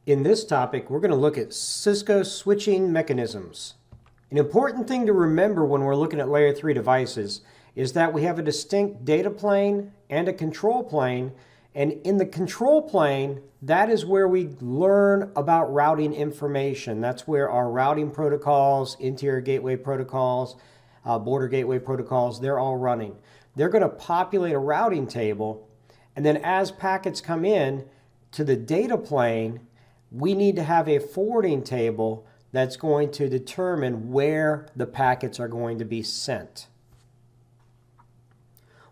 In this topic, we're going to look at Cisco switching mechanisms. An important thing to remember when we're looking at layer 3 devices is that we have a distinct data plane and a control plane. And in the control plane, that is where we learn about routing information. That's where our routing protocols, interior gateway protocols, border gateway protocols, they're all running. They're going to populate a routing table, and then as packets come in to the data plane, we need to have a forwarding table that's going to determine where the packets are going to be sent.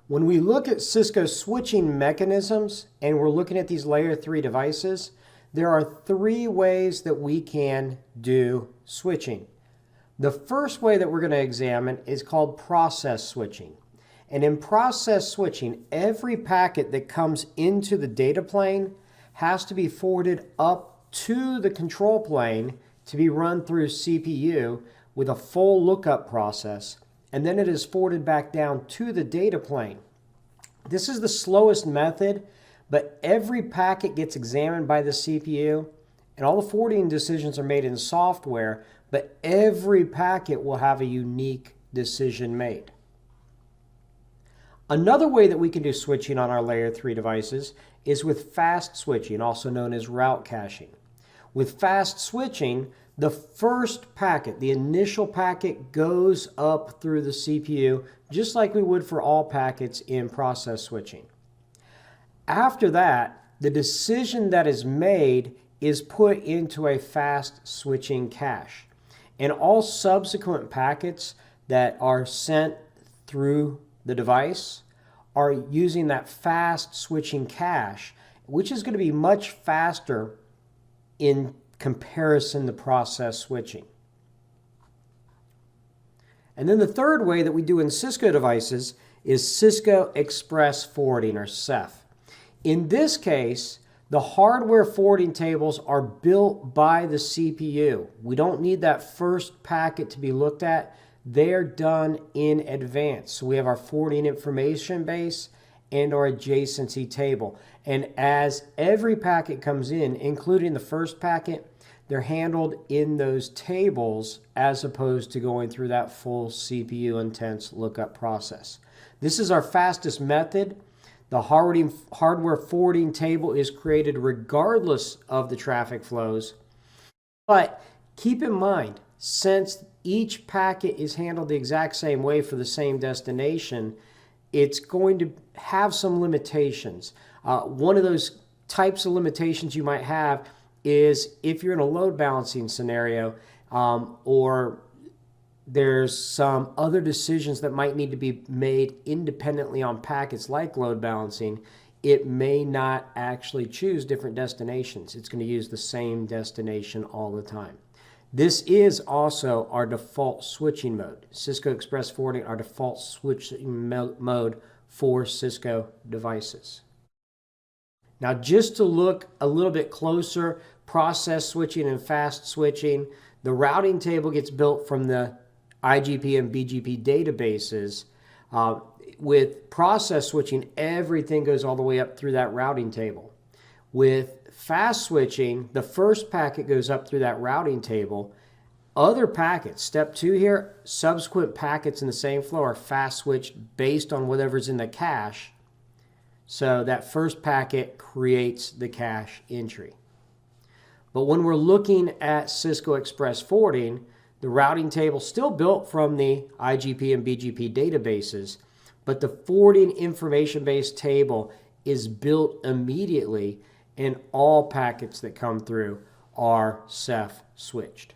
When we look at Cisco switching mechanisms and we're looking at these layer 3 devices, there are 3 ways that we can do switching. The first way that we're going to examine is called process switching. And in process switching, every packet that comes into the data plane has to be forwarded up to the control plane to be run through CPU with a full lookup process, and then it is forwarded back down to the data plane. This is the slowest method, but every packet gets examined by the CPU, and all the forwarding decisions are made in software, but every packet will have a unique decision made. Another way that we can do switching on our layer 3 devices is with fast switching, also known as route caching. With fast switching, the first packet, the initial packet, goes up through the CPU just like we would for all packets in process switching. After that, the decision that is made is put into a fast switching cache. And all subsequent packets that are sent through the device are using that fast switching cache, which is going to be much faster in comparison to process switching. And then the third way that we do in Cisco devices is Cisco Express Forwarding, or CEF. In this case, the hardware forwarding tables are built by the CPU. We don't need that first packet to be looked at. They're done in advance. So we have our forwarding information base and our adjacency table. And as every packet comes in, including the first packet, they're handled in those tables as opposed to going through that full CPU intense lookup process. This is our fastest method. The hardware forwarding table is created regardless of the traffic flows. But keep in mind, since each packet is handled the exact same way for the same destination, it's going to have some limitations. One of those types of limitations you might have is if you're in a load balancing scenario, or there's some other decisions that might need to be made independently on packets like load balancing, it may not actually choose different destinations. It's going to use the same destination all the time. This is also our default switching mode. Cisco Express Forwarding, our default switching mode for Cisco devices. Now, just to look a little bit closer, process switching and fast switching, the routing table gets built from the IGP and BGP databases. With process switching, everything goes all the way up through that routing table. With fast switching, the first packet goes up through that routing table. Other packets, step 2 here, subsequent packets in the same flow are fast switched based on whatever's in the cache. So that first packet creates the cache entry. But when we're looking at Cisco Express Forwarding, the routing table is still built from the IGP and BGP databases, but the forwarding information-based table is built immediately, and all packets that come through are CEF switched.